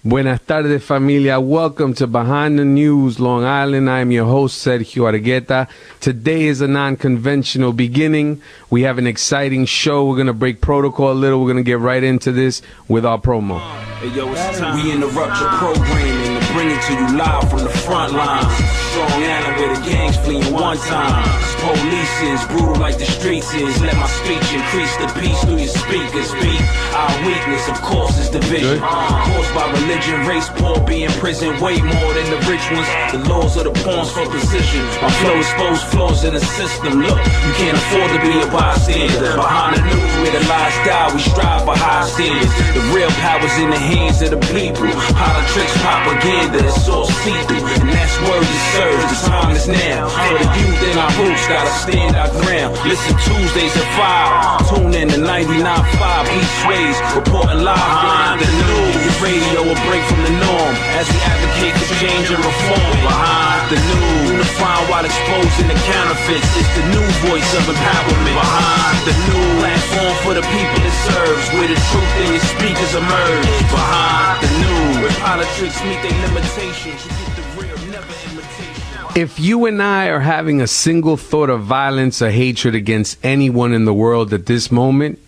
Buenas tardes, familia. Welcome to Behind the News, Long Island. I am your host, Sergio Argueta. Today is a non-conventional beginning. We have an exciting show. We're going to break protocol a little. We're going to get right into this with our promo. Hey, yo, it's time. We interrupt your programming and bring it to you live from the front lines. Strong Island where the gangs fleeing one time. Police is brutal like the streets is. Let my speech increase the peace through your speakers. Speak our weakness, of course, is division. Caused by religion, race, poor, be in prison way more than the rich ones. The laws of the pawns for position. My flow expose flaws in the system. Look, you can't afford to be a bystander. Behind the news where the lies die, we strive for high standards. The real power's in the hands of the people. Politics, propaganda, it's all see-through. And that's word that serves. The time is now. For the youth in our roots, gotta stand our ground. Listen Tuesdays at 5. Tune in to 99.5 East Ways. Reporting live behind the news. Radio will break from the norm as we advocate for change and reform. Behind the news, unifying while exposing the counterfeits. It's the new voice of empowerment. Behind the new platform for the people it serves, where the truth in your speakers emerge. Behind the news, where politics meet their limitations. You get the real, never imitation. If you and I are having a single thought of violence or hatred against anyone in the world at this moment,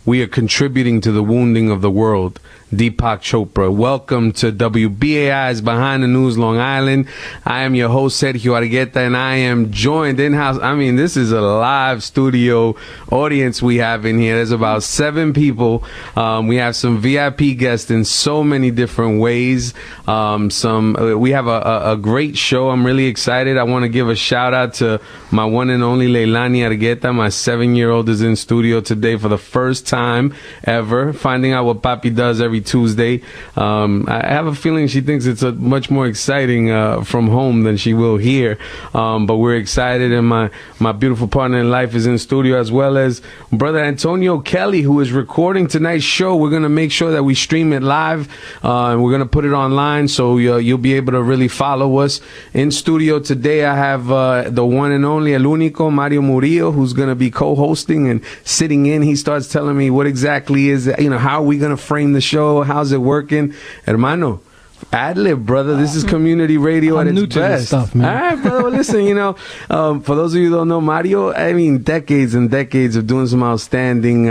we are contributing to the wounding of the world. Deepak Chopra. Welcome to WBAI's Behind the News, Long Island. I am your host, Sergio Argueta, and I am joined in-house. I mean, this is a live studio audience we have in here. There's about 7 people. We have some VIP guests in so many different ways. We have a great show. I'm really excited. I want to give a shout out to my one and only Leilani Argueta. My 7-year-old is in studio today for the first time ever, finding out what Papi does every Tuesday. I have a feeling she thinks it's much more exciting from home than she will here. But we're excited, and my beautiful partner in life is in studio, as well as brother Antonio Kelly, who is recording tonight's show. We're going to make sure that we stream it live, and we're going to put it online, so you'll be able to really follow us. In studio today, I have the one and only El Único, Mario Murillo, who's going to be co-hosting and sitting in. He starts telling me what exactly is, how are we going to frame the show? How's it working? Hermano, ad-lib, brother. This is community radio at its best. This stuff, man. All right, brother. Well, listen, for those of you who don't know Mario, I mean, decades and decades of doing some outstanding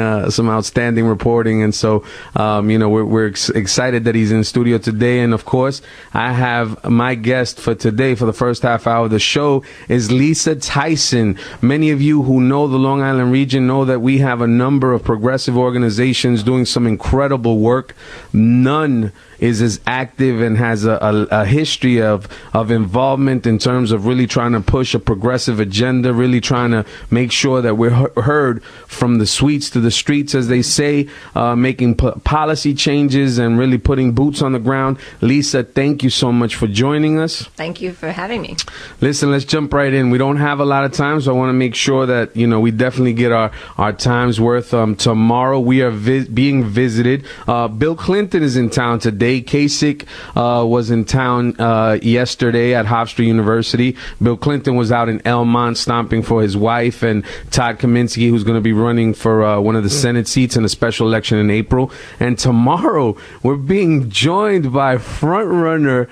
reporting. And so, we're excited that he's in studio today. And of course, I have my guest for today for the first half hour of the show is Lisa Tyson. Many of you who know the Long Island region know that we have a number of progressive organizations doing some incredible work. None is as active and has a history of involvement in terms of really trying to push a progressive agenda, really trying to make sure that we're heard from the suites to the streets, as they say, making policy changes and really putting boots on the ground. Lisa, thank you so much for joining us. Thank you for having me. Listen, let's jump right in. We don't have a lot of time, so I want to make sure that, we definitely get our time's worth. Tomorrow we are being visited. Bill Clinton is in town today. Kasich was in town yesterday at Hofstra University. Bill Clinton was out in Elmont stomping for his wife, and Todd Kaminsky, who's going to be running for one of the Senate seats in a special election in April. And tomorrow, we're being joined by front-runner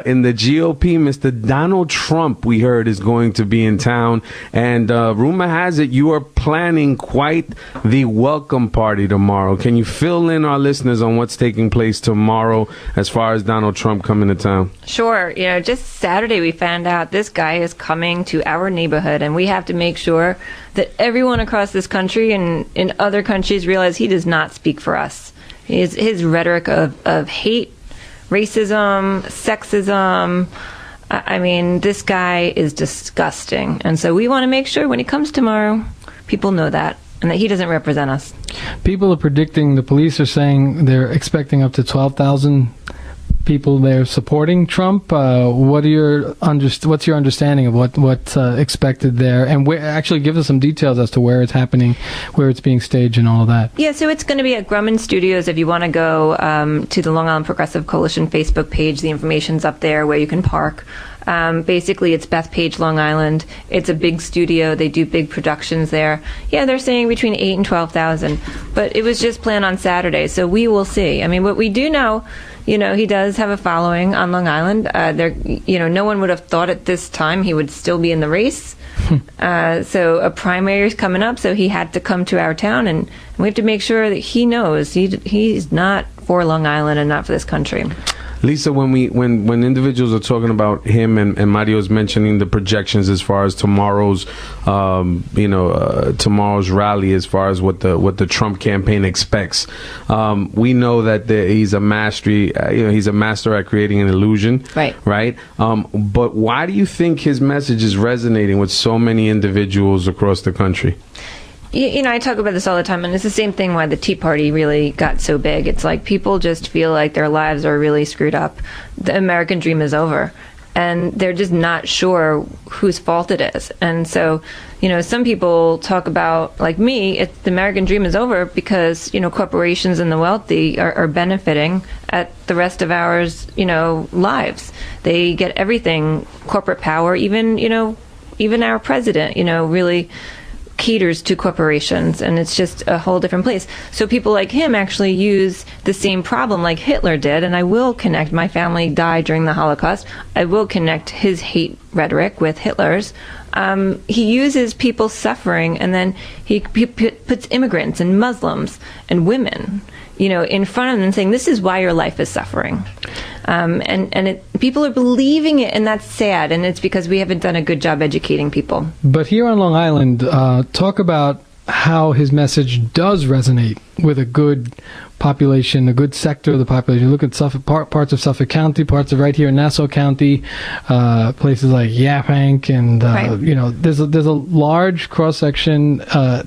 in the GOP, Mr. Donald Trump, we heard, is going to be in town. And rumor has it you are planning quite the welcome party tomorrow. Can you fill in our listeners on what's taking place tomorrow as far as Donald Trump coming to town? Sure. Just Saturday we found out this guy is coming to our neighborhood, and we have to make sure that everyone across this country and in other countries realize he does not speak for us. His rhetoric of hate, racism, sexism, I mean, this guy is disgusting. And so we want to make sure when he comes tomorrow, people know that, and that he doesn't represent us. People are predicting, the police are saying they're expecting up to 12,000 people there supporting Trump. What's your understanding of what's expected there? And actually give us some details as to where it's happening, where it's being staged and all of that. Yeah, so it's going to be at Grumman Studios. If you want to go to the Long Island Progressive Coalition Facebook page, the information's up there where you can park. Basically, it's Bethpage, Long Island. It's a big studio. They do big productions there. Yeah, they're saying between 8,000 and 12,000. But it was just planned on Saturday, so we will see. I mean, what we do know he does have a following on Long Island. No one would have thought at this time he would still be in the race. So a primary is coming up, so he had to come to our town, and we have to make sure that he knows he's not for Long Island and not for this country. Lisa, when individuals are talking about him and Mario's mentioning the projections as far as tomorrow's rally, as far as what the Trump campaign expects, we know that he's a master at creating an illusion, right? But why do you think his message is resonating with so many individuals across the country? I talk about this all the time, and it's the same thing why the Tea Party really got so big. It's like people just feel like their lives are really screwed up. The American dream is over, and they're just not sure whose fault it is. And so, some people talk about, like me, the American dream is over because, corporations and the wealthy are benefiting at the rest of ours, lives. They get everything, corporate power, even our president, really caters to corporations, and it's just a whole different place. So people like him actually use the same problem like Hitler did, and I will connect, my family died during the Holocaust, I will connect his hate rhetoric with Hitler's. He uses people suffering, and then he puts immigrants and Muslims and women, in front of them, saying, this is why your life is suffering. People are believing it, and that's sad, and it's because we haven't done a good job educating people. But here on Long Island, talk about how his message does resonate with a good population, a good sector of the population. Look at parts of Suffolk County, parts of right here in Nassau County, places like Yaphank, and there's a large cross section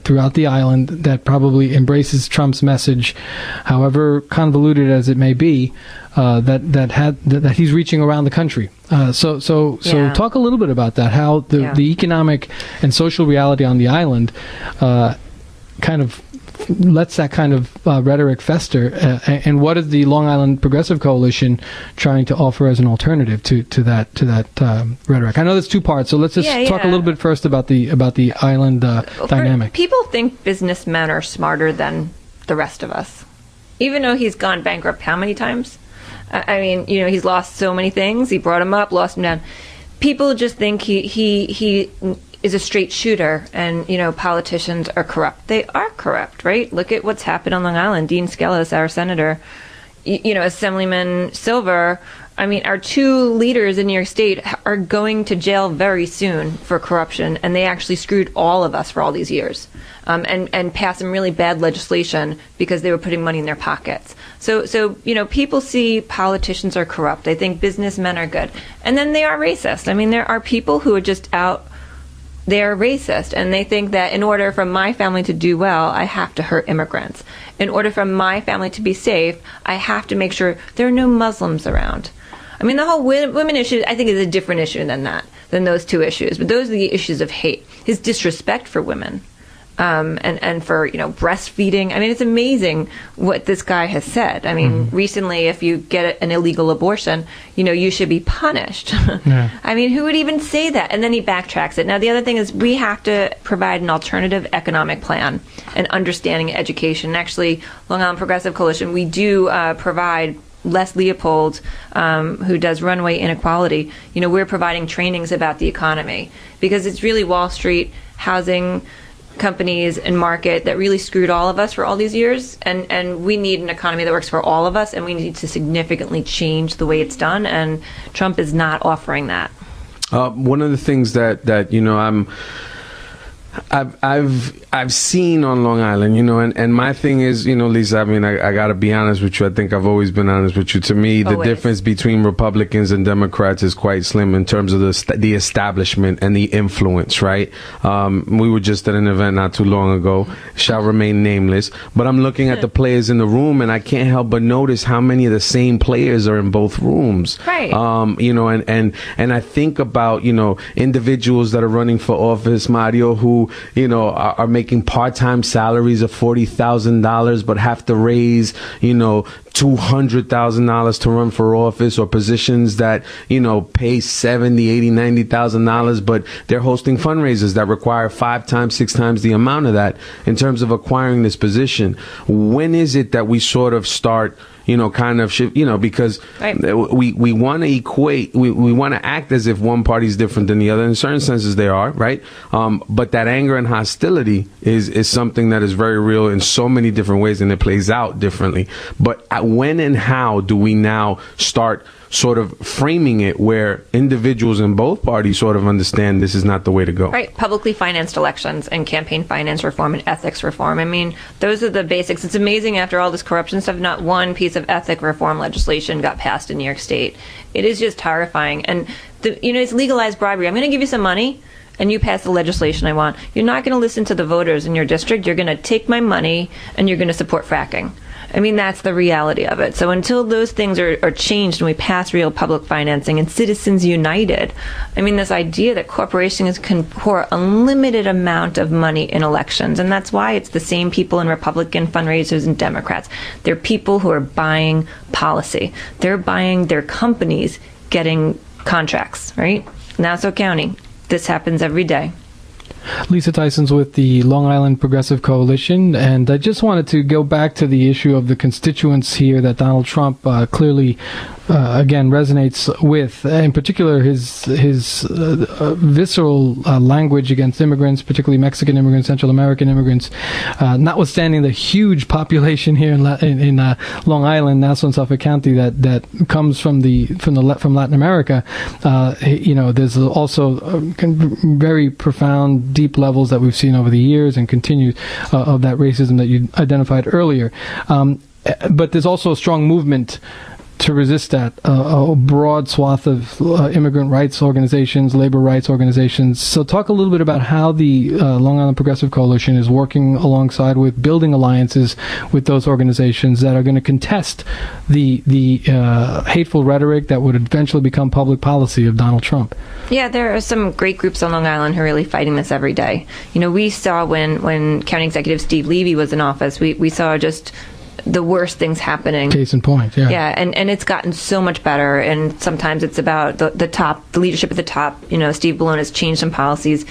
throughout the island that probably embraces Trump's message, however convoluted as it may be, that he's reaching around the country. So talk a little bit about that. How the economic and social reality on the island kind of lets that kind of rhetoric fester, and what is the Long Island Progressive Coalition trying to offer as an alternative to that rhetoric? I know there's two parts, so let's just talk a little bit first about the island dynamic. People think businessmen are smarter than the rest of us, even though he's gone bankrupt how many times? I mean, he's lost so many things. He brought them up, lost them down. People just think he is a straight shooter, and politicians are corrupt. They are corrupt, right? Look at what's happened on Long Island. Dean Skelos, our senator, Assemblyman Silver. I mean, our two leaders in New York State are going to jail very soon for corruption, and they actually screwed all of us for all these years, and passed some really bad legislation because they were putting money in their pockets. So people see politicians are corrupt. They think businessmen are good, and then they are racist. I mean, there are people who are just out. They're racist, and they think that in order for my family to do well, I have to hurt immigrants. In order for my family to be safe, I have to make sure there are no Muslims around. I mean, the whole women issue, I think, is a different issue than those two issues. But those are the issues of hate. His disrespect for women, and for breastfeeding. I mean, it's amazing what this guy has said. I mean, recently, if you get an illegal abortion, you should be punished. Yeah. I mean, who would even say that? And then he backtracks it. Now, the other thing is we have to provide an alternative economic plan and understanding education. Actually, Long Island Progressive Coalition, we do provide. Les Leopold, who does runway inequality, we're providing trainings about the economy, because it's really Wall Street, housing companies and market that really screwed all of us for all these years, and we need an economy that works for all of us, and we need to significantly change the way it's done, and Trump is not offering that. One of the things that I've seen on Long Island, and my thing is, Lisa, I mean, I got to be honest with you. I think I've always been honest with you. To me, the difference between Republicans and Democrats is quite slim in terms of the establishment and the influence, right? We were just at an event not too long ago, shall remain nameless, but I'm looking at the players in the room, and I can't help but notice how many of the same players are in both rooms. Right. And I think about, individuals that are running for office, Mario, who are making part-time salaries of $40,000, but have to raise, $200,000 to run for office, or positions that, pay $70,000, $80,000, $90,000, but they're hosting fundraisers that require 5 times, 6 times the amount of that in terms of acquiring this position. When is it that we sort of start, kind of shift, because right. we want to equate, we want to act as if one party is different than the other. In certain senses they are, right? But that anger and hostility is something that is very real in so many different ways, and it plays out differently. But when and how do we now start sort of framing it where individuals in both parties sort of understand this is not the way to go? Right. Publicly financed elections and campaign finance reform and ethics reform. I mean, those are the basics. It's amazing after all this corruption stuff, not one piece of ethic reform legislation got passed in New York State. It is just horrifying. And, it's legalized bribery. I'm going to give you some money and you pass the legislation I want. You're not going to listen to the voters in your district. You're going to take my money and you're going to support fracking. I mean, that's the reality of it. So until those things are changed and we pass real public financing and Citizens United, I mean, this idea that corporations can pour unlimited amount of money in elections, and that's why it's the same people in Republican fundraisers and Democrats. They're people who are buying policy. They're buying their companies getting contracts, right? Nassau County, this happens every day. Lisa Tyson's with the Long Island Progressive Coalition, and I just wanted to go back to the issue of the constituents here that Donald Trump clearly, again, resonates with. In particular, his visceral language against immigrants, particularly Mexican immigrants, Central American immigrants, notwithstanding the huge population here in Long Island, Nassau and Suffolk County that comes from Latin America. There's also very profound, deep levels that we've seen over the years and continue of that racism that you identified earlier. But there's also a strong movement to resist that, a broad swath of immigrant rights organizations, labor rights organizations. So talk a little bit about how the Long Island Progressive Coalition is working alongside with building alliances with those organizations that are going to contest the hateful rhetoric that would eventually become public policy of Donald Trump. Yeah, there are some great groups on Long Island who are really fighting this every day. We saw when County Executive Steve Levy was in office, we saw just the worst things happening. Case in point, yeah. Yeah, and it's gotten so much better, and sometimes it's about the top, the leadership at the top. Steve Ballone has changed some policies.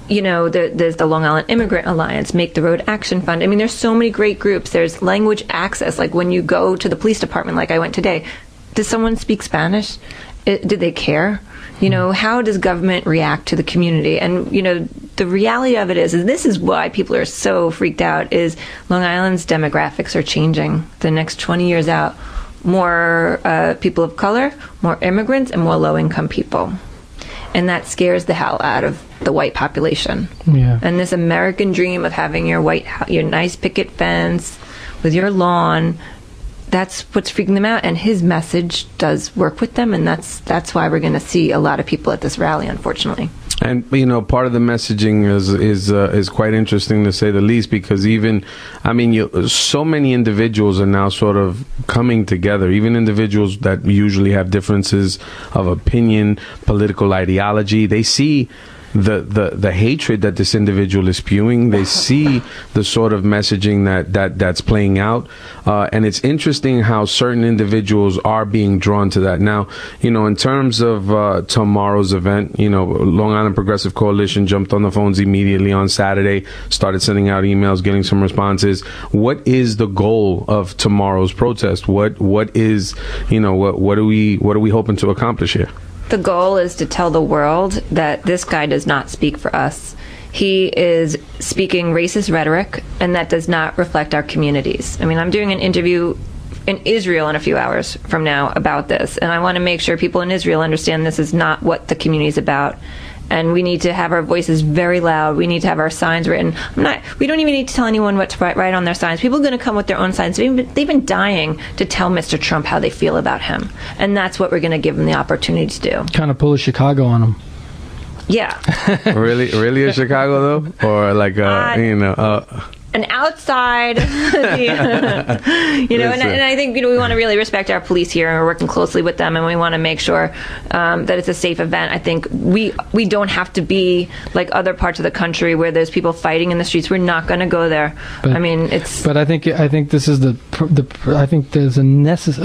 There's the Long Island Immigrant Alliance, Make the Road Action Fund. I mean, there's so many great groups. There's language access, like when you go to the police department, like I went today, does someone speak Spanish? Did they care? How does government react to the community? And, the reality of it is this is why people are so freaked out, is Long Island's demographics are changing. The next 20 years out, more people of color, more immigrants, and more low-income people. And that scares the hell out of the white population. Yeah. And this American dream of having your nice picket fence with your lawn, that's what's freaking them out, and his message does work with them, and that's why we're going to see a lot of people at this rally, unfortunately. And part of the messaging is quite interesting, to say the least, because so many individuals are now sort of coming together, even individuals that usually have differences of opinion, political ideology. They see the hatred that this individual is spewing. They see the sort of messaging that's playing out, and it's interesting how certain individuals are being drawn to that. Now, in terms of tomorrow's event, Long Island Progressive Coalition jumped on the phones immediately on Saturday, started sending out emails, getting some responses. What is the goal of tomorrow's protest? What is what are we hoping to accomplish here? The goal is to tell the world that this guy does not speak for us. He is speaking racist rhetoric, and that does not reflect our communities. I mean, I'm doing an interview in Israel in a few hours from now about this, and I want to make sure people in Israel understand this is not what the community is about. And we need to have our voices very loud. We need to have our signs written. We don't even need to tell anyone what to write on their signs. People are going to come with their own signs. They've been dying to tell Mr. Trump how they feel about him. And that's what we're going to give them the opportunity to do. Kind of pull a Chicago on him. Yeah. Really a Chicago, though? Or like, an outside, and I think we want to really respect our police here, and we're working closely with them, and we want to make sure that it's a safe event. I think we don't have to be like other parts of the country where there's people fighting in the streets. We're not going to go there. But I think this is I think there's a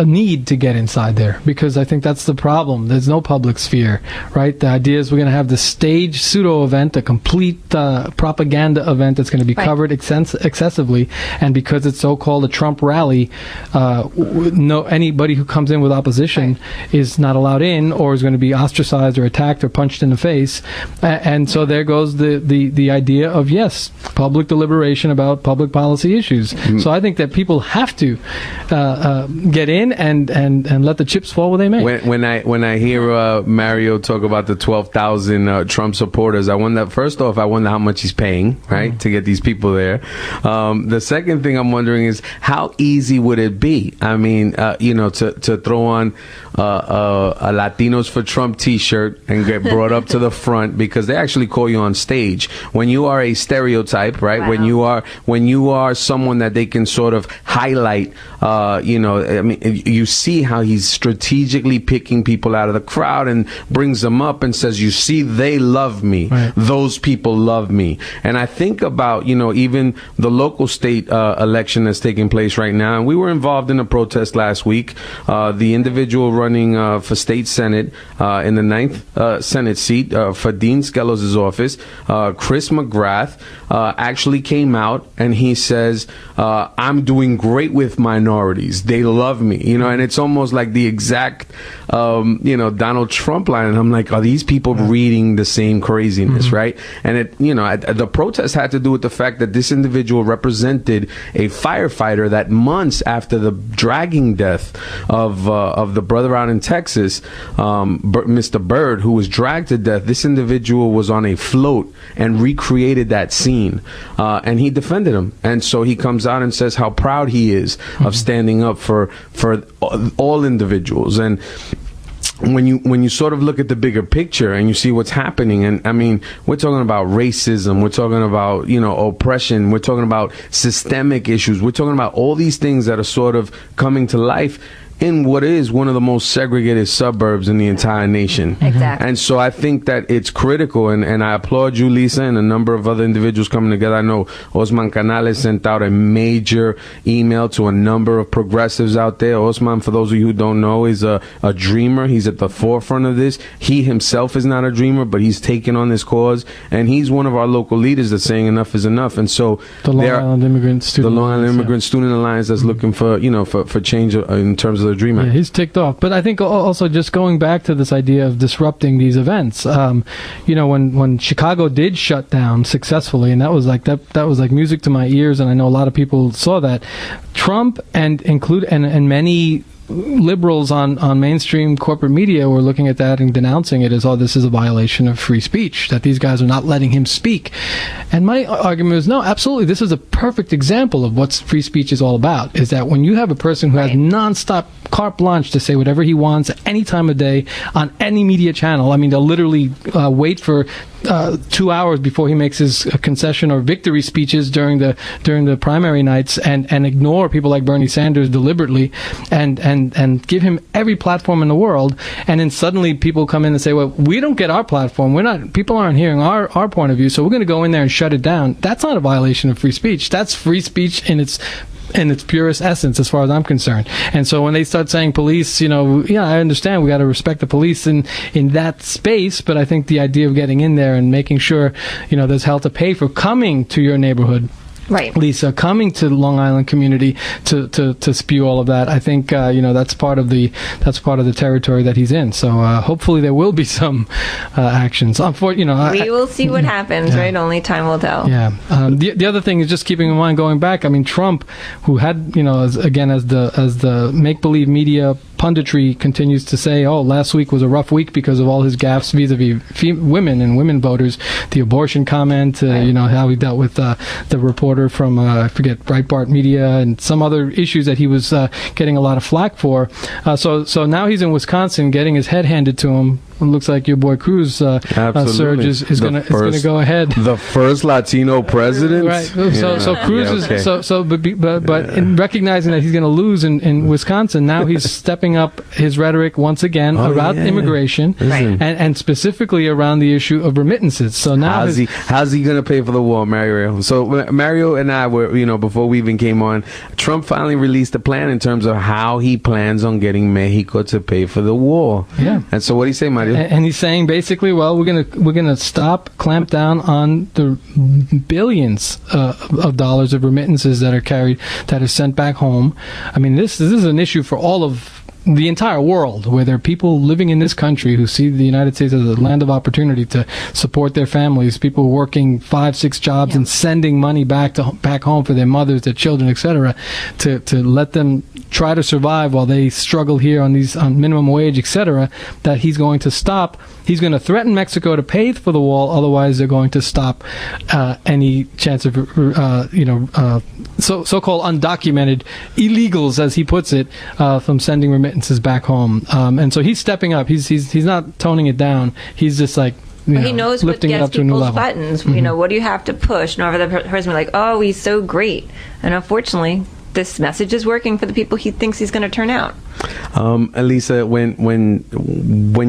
need to get inside there, because I think that's the problem. There's no public sphere, right? The idea is we're going to have this staged pseudo event, a complete propaganda event that's going to be covered excessively, and because it's so-called a Trump rally, anybody who comes in with opposition is not allowed in, or is going to be ostracized or attacked or punched in the face, and so there goes the idea of, yes, public deliberation about public policy issues. So I think that people have to get in and let the chips fall where they may. When I hear Mario talk about the 12,000 Trump supporters, I wonder how much he's paying, right, to get these people there. The second thing I'm wondering is, how easy would it be? I mean, to throw on a Latinos for Trump T-shirt and get brought up to the front, because they actually call you on stage when you are a stereotype, right? Wow. When you are someone that they can sort of highlight. I mean, you see how he's strategically picking people out of the crowd and brings them up and says, "You see, they love me. Right. Those people love me." And I think about even the local state election that's taking place right now. And we were involved in a protest last week. The individual running for state senate in the 9th Senate seat for Dean Skelos' office, Chris McGrath, actually came out and he says, "I'm doing great with minorities. They love me." And it's almost like the exact Donald Trump line. And I'm like, are these people reading the same craziness, right? And the protest had to do with the fact that this individual represented a firefighter that months after the dragging death of the brother out in Texas, Mr. Byrd, who was dragged to death, this individual was on a float and recreated that scene, and he defended him. And so he comes out and says how proud he is of standing up for all individuals. And when you sort of look at the bigger picture and you see what's happening, and I mean, we're talking about racism, we're talking about oppression, we're talking about systemic issues, we're talking about all these things that are sort of coming to life in what is one of the most segregated suburbs in the entire nation. Exactly. And so I think that it's critical, and I applaud you, Lisa, and a number of other individuals coming together. I know Osman Canales sent out a major email to a number of progressives out there. Osman, for those of you who don't know, is a dreamer. He's at the forefront of this. He himself is not a dreamer, but he's taken on this cause, and he's one of our local leaders that's saying enough is enough. And so the Long Island Immigrant Student Alliance that's looking for for change in terms of the Dream Act. Yeah, he's ticked off. But I think also just going back to this idea of disrupting these events, when Chicago did shut down successfully, and that was like music to my ears, and I know a lot of people saw that. Trump and many liberals on mainstream corporate media were looking at that and denouncing it as, this is a violation of free speech, that these guys are not letting him speak. And my argument is, no, absolutely, this is a perfect example of what free speech is all about, is that when you have a person who has nonstop carte blanche to say whatever he wants at any time of day on any media channel, I mean, they'll literally wait for 2 hours before he makes his concession or victory speeches during the primary nights, and ignore people like Bernie Sanders deliberately, and give him every platform in the world, and then suddenly people come in and say, well, we don't get our platform, people aren't hearing our point of view, so we're going to go in there and shut it down. That's not a violation of free speech. That's free speech in its purest essence, as far as I'm concerned. And so when they start saying police, I understand we got to respect the police in that space, but I think the idea of getting in there and making sure, there's hell to pay for coming to your neighborhood. Right, Lisa, coming to the Long Island community to spew all of that, I think that's part of the territory that he's in. So hopefully there will be some actions. We will see what happens. Right, only time will tell. Yeah. The other thing is just keeping in mind, going back. I mean, Trump, who had as the make believe media punditry continues to say, last week was a rough week because of all his gaffes vis-a-vis women and women voters, the abortion comment, how he dealt with the reporter from, I forget, Breitbart Media, and some other issues that he was getting a lot of flack for. So now he's in Wisconsin getting his head handed to him, it looks like your boy Cruz surge is going to go ahead. The first Latino president, right? So Cruz is but in recognizing that he's going to lose in Wisconsin, now he's stepping up his rhetoric once again about immigration, and specifically around the issue of remittances. So now how's he going to pay for the wall, Mario? So Mario and I were, before we even came on, Trump finally released a plan in terms of how he plans on getting Mexico to pay for the wall. Yeah. And so what do you say, Mario? And he's saying basically, well, we're gonna clamp down on the billions of dollars of remittances that are sent back home. I mean, this is an issue for all of the entire world, where there are people living in this country who see the United States as a land of opportunity to support their families, people working 5-6 jobs and sending money back home for their mothers, their children, etc., to let them try to survive while they struggle here on minimum wage, etc. That he's going to stop. He's going to threaten Mexico to pay for the wall, otherwise they're going to stop any chance of so-called undocumented illegals, as he puts it, from sending remittances back home. And so he's stepping up. He's not toning it down. He's just like, he knows what lifting it gets up to a new people's level. buttons. What do you have to push? And over the person be like, oh, he's so great. And unfortunately, this message is working for the people he thinks he's going to turn out. Elisa, when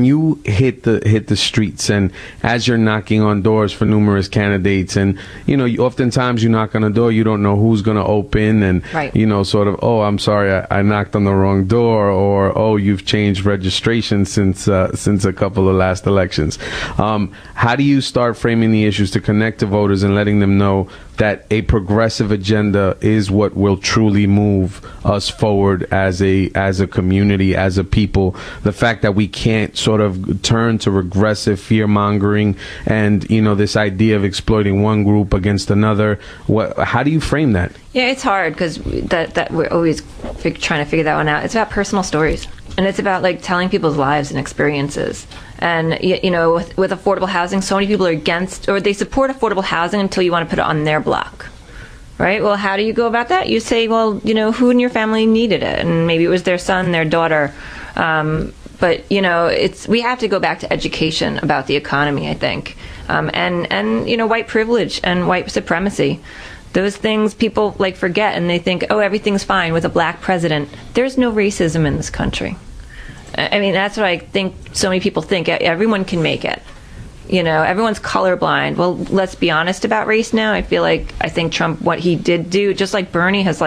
you hit the streets, and as you're knocking on doors for numerous candidates, and oftentimes you knock on a door, you don't know who's going to open, and sort of, oh, I'm sorry, I knocked on the wrong door, or oh, you've changed registration since a couple of last elections. How do you start framing the issues to connect to voters and letting them know that a progressive agenda is what will truly move us forward as a community, as a people? The fact that we can't sort of turn to regressive fear-mongering and this idea of exploiting one group against another. How do you frame that? Yeah, it's hard because that we're always trying to figure that one out. It's about personal stories, and it's about telling people's lives and experiences. And with affordable housing, so many people are against, or they support affordable housing until you want to put it on their block. Right? Well, how do you go about that? You say, well, who in your family needed it? And maybe it was their son, their daughter. But, we have to go back to education about the economy, I think. And white privilege and white supremacy. Those things people forget, and they think, oh, everything's fine with a black president. There's no racism in this country. I mean, that's what I think so many people think. Everyone can make it. Everyone's colorblind. Well, let's be honest about race now. I think Trump, what he did do, just like Bernie, has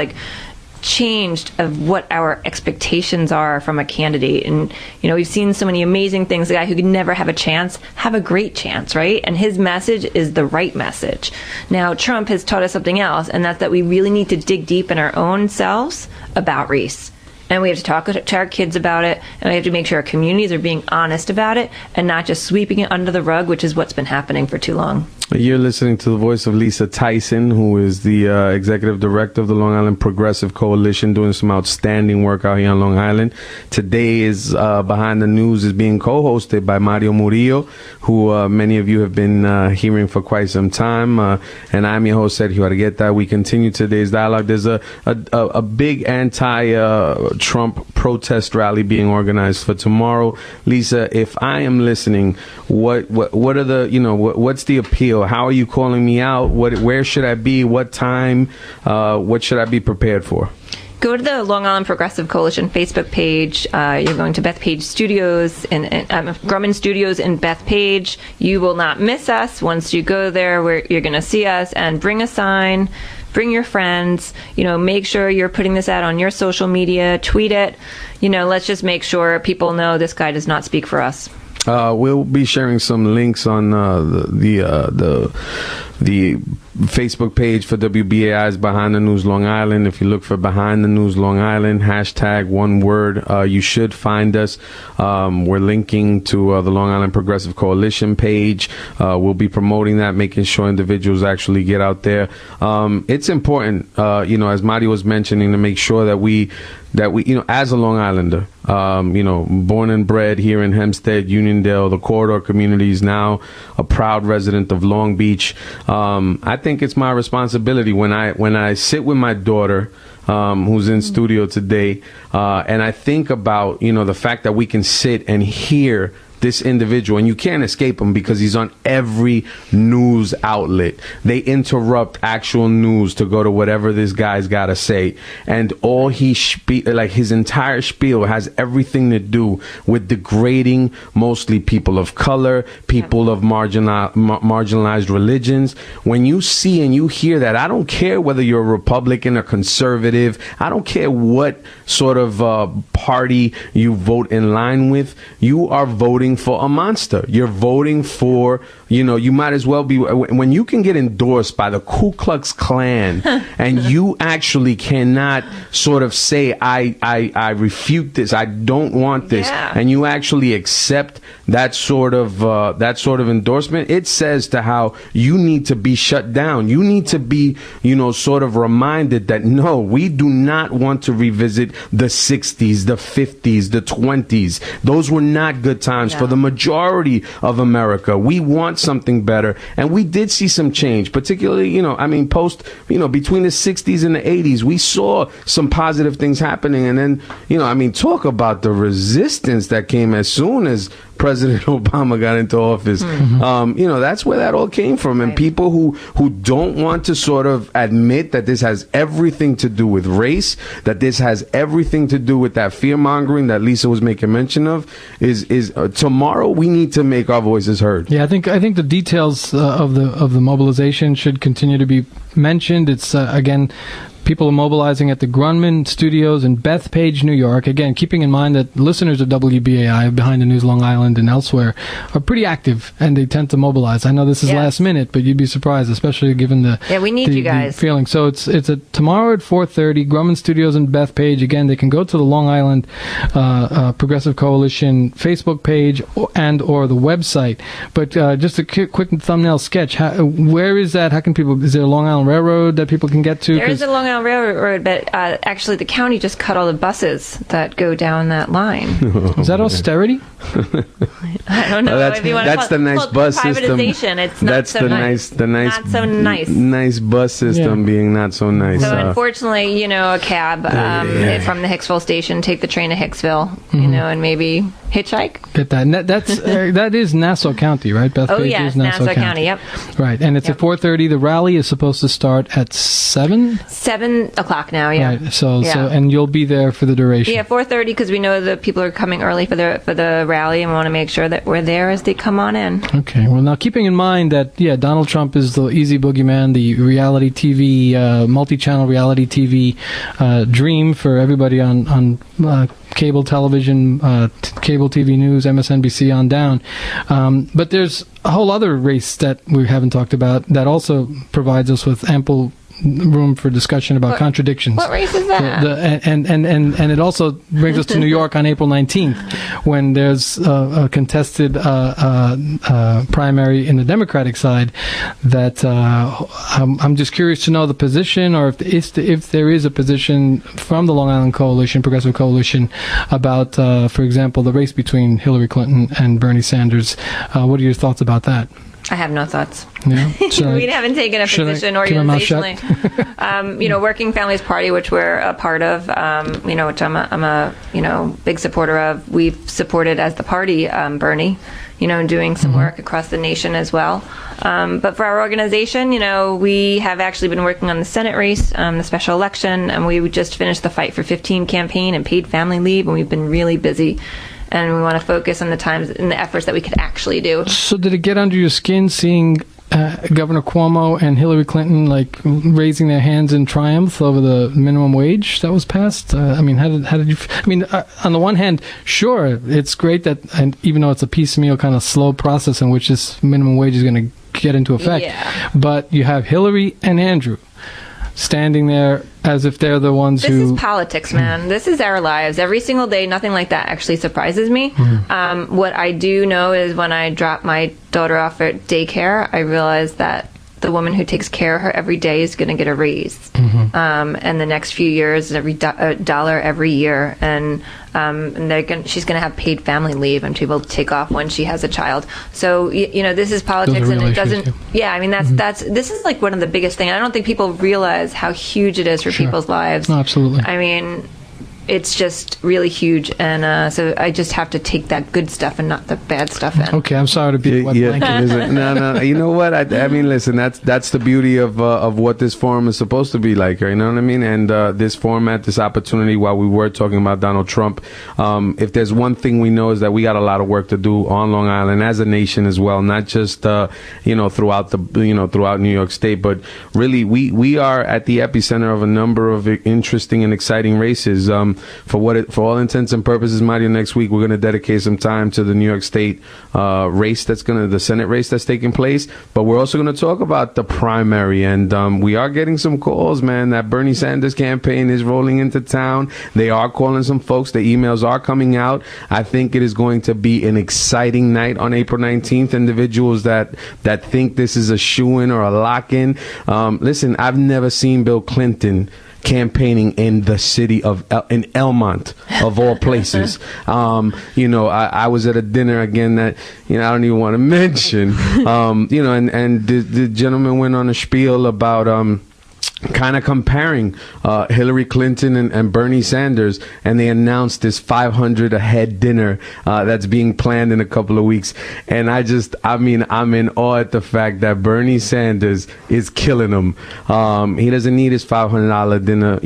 changed of what our expectations are from a candidate. And, we've seen so many amazing things. The guy who could never have a chance, have a great chance, right? And his message is the right message. Now, Trump has taught us something else, and that's that we really need to dig deep in our own selves about race. And we have to talk to our kids about it, and we have to make sure our communities are being honest about it and not just sweeping it under the rug, which is what's been happening for too long. You're listening to the voice of Lisa Tyson, who is the executive director of the Long Island Progressive Coalition, doing some outstanding work out here on Long Island. Today is Behind the News is being co-hosted by Mario Murillo, who many of you have been hearing for quite some time. And I'm your host, Sergio Argueta. We continue today's dialogue. There's a big anti-Trump protest rally being organized for tomorrow. Lisa, if I am listening, what are the, what's the appeal? How are you calling me out? Where should I be? What time? What should I be prepared for? Go to the Long Island Progressive Coalition Facebook page. You're going to Bethpage Studios and Grumman Studios in Bethpage. You will not miss us. Once you go there, you're going to see us, and bring a sign. Bring your friends. Make sure you're putting this out on your social media. Tweet it. Let's just make sure people know this guy does not speak for us. We'll be sharing some links on the Facebook page for WBAI's Behind the News Long Island. If you look for Behind the News Long Island, hashtag one word, you should find us. We're linking to the Long Island Progressive Coalition page. We'll be promoting that, making sure individuals actually get out there. It's important, as Marty was mentioning, to make sure that we, as a Long Islander, born and bred here in Hempstead, Uniondale, the corridor communities, now a proud resident of Long Beach. I think it's my responsibility when I sit with my daughter, who's in studio today, and I think about, the fact that we can sit and hear this individual, and you can't escape him because he's on every news outlet. They interrupt actual news to go to whatever this guy's got to say, and all his entire spiel has everything to do with degrading mostly people of color, people of marginalized religions. When you see and you hear that, I don't care whether you're a Republican or conservative, I don't care what sort of party you vote in line with, you are voting for a monster. You're voting for, you might as well be, when you can get endorsed by the Ku Klux Klan and you actually cannot sort of say, I refute this, I don't want this, and you actually accept that sort of endorsement, it says to how you need to be shut down. You need to be, sort of reminded that no, we do not want to revisit the 60s, the 50s, the 20s. Those were not good times for the majority of America. We want something better, and we did see some change, particularly, post, between the 60s and the 80s, we saw some positive things happening, and then, talk about the resistance that came as soon as President Obama got into office. That's where that all came from. And people who don't want to sort of admit that this has everything to do with race, that this has everything to do with that fear mongering that Lisa was making mention of, is tomorrow we need to make our voices heard. Yeah, I think the details of the mobilization should continue to be mentioned. It's again, people are mobilizing at the Grumman Studios in Bethpage, New York. Again, keeping in mind that listeners of WBAI, Behind the News Long Island and elsewhere, are pretty active, and they tend to mobilize. I know this is last minute, but you'd be surprised, especially given the we need you guys feeling. So it's tomorrow at 4:30, Grumman Studios in Bethpage. Again, they can go to the Long Island Progressive Coalition Facebook page and or the website. But just a quick thumbnail sketch. Where is that? How can people? Is there a Long Island Railroad that people can get to? There is a Long Island Railroad, but actually the county just cut all the buses that go down that line. Is that austerity? I don't know. That's, if you want that's to the nice bus system. It's not that's so the nice. Not so nice. Nice bus system being not so nice. So unfortunately, a cab from the Hicksville station, take the train to Hicksville, and maybe hitchhike. Get that. And that is Nassau County, right? Bethpage is Nassau County. Yep. Right, and it's at 4:30. The rally is supposed to start at 7. 7 o'clock now. Yeah. Right. So and you'll be there for the duration. Yeah, 4:30 because we know that people are coming early for the rally, and we want to make sure that we're there as they come on in. Okay. Well, now keeping in mind that Donald Trump is the easy boogeyman, the reality TV, multi-channel reality TV dream for everybody on cable television, cable TV news, MSNBC on down. But there's a whole other race that we haven't talked about that also provides us with ample room for discussion about contradictions. What race is that? And it also brings us to New York on April 19th, when there's a contested primary in the Democratic side. That I'm just curious to know the position, or if there is a position from the Long Island Coalition, Progressive Coalition, about, for example, the race between Hillary Clinton and Bernie Sanders. What are your thoughts about that? I have no thoughts. Yeah. We haven't taken a position organizationally. Working Families Party, which we're a part of, which I'm a big supporter of. We've supported as the party Bernie, doing some work across the nation as well. But for our organization, we have actually been working on the Senate race, the special election, and we just finished the Fight for 15 campaign and paid family leave, and we've been really busy. And we want to focus on the times and the efforts that we could actually do. So did it get under your skin seeing Governor Cuomo and Hillary Clinton raising their hands in triumph over the minimum wage that was passed? How did you? On the one hand, sure, it's great that, and even though it's a piecemeal kind of slow process in which this minimum wage is going to get into effect, but you have Hillary and Andrew standing there as if they're the ones who... This is politics, man. This is our lives. Every single day, nothing like that actually surprises me. What I do know is when I drop my daughter off at daycare, I realize that the woman who takes care of her every day is going to get a raise. And the next few years, every dollar every year. And she's going to have paid family leave and to be able to take off when she has a child. So, this is politics, and it doesn't... Too. Yeah, this is one of the biggest things. I don't think people realize how huge it is for people's lives. No, absolutely. it's just really huge, and so I just have to take that good stuff and not the bad stuff in. Okay, I'm sorry to be a wet blanket. Listen, no. You know what? I mean, listen. That's the beauty of what this forum is supposed to be like. You know what I mean? And this format, this opportunity, while we were talking about Donald Trump, if there's one thing we know is that we got a lot of work to do on Long Island as a nation as well, not just throughout New York State, but really we are at the epicenter of a number of interesting and exciting races. For all intents and purposes, Mario, next week we're going to dedicate some time to the New York State race the Senate race that's taking place, but we're also going to talk about the primary, and we are getting some calls, man, that Bernie Sanders campaign is rolling into town. They are calling some folks. The emails are coming out. I think it is going to be an exciting night on April 19th. Individuals that think this is a shoo-in or a lock-in. Listen, I've never seen Bill Clinton campaigning in the city in Elmont, of all places. I was at a dinner again that I don't even want to mention. And the gentleman went on a spiel about kind of comparing Hillary Clinton and Bernie Sanders, and they announced this 500 a head dinner that's being planned in a couple of weeks. And I'm in awe at the fact that Bernie Sanders is killing them. He doesn't need his $500 dinner,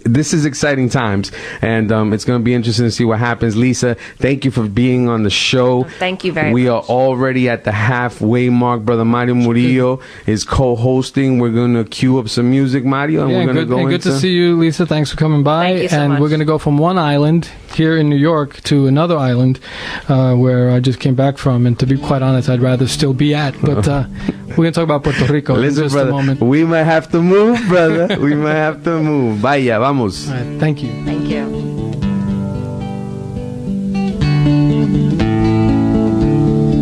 this is exciting times, and it's going to be interesting to see what happens. Lisa, thank you for being on the show. Thank you very much. We are already at the halfway mark. Brother Mario Murillo is co-hosting. We're going to cue up some music, Mario, and we're going to go good to see you, Lisa. Thanks for coming by. Thank you so much. We're going to go from one island here in New York to another island where I just came back from, and to be quite honest, I'd rather still be at. But we're going to talk about Puerto Rico in just brother, a moment. We might have to move, brother. We might have to move. Vaya, vamos. All right, thank you. Thank you.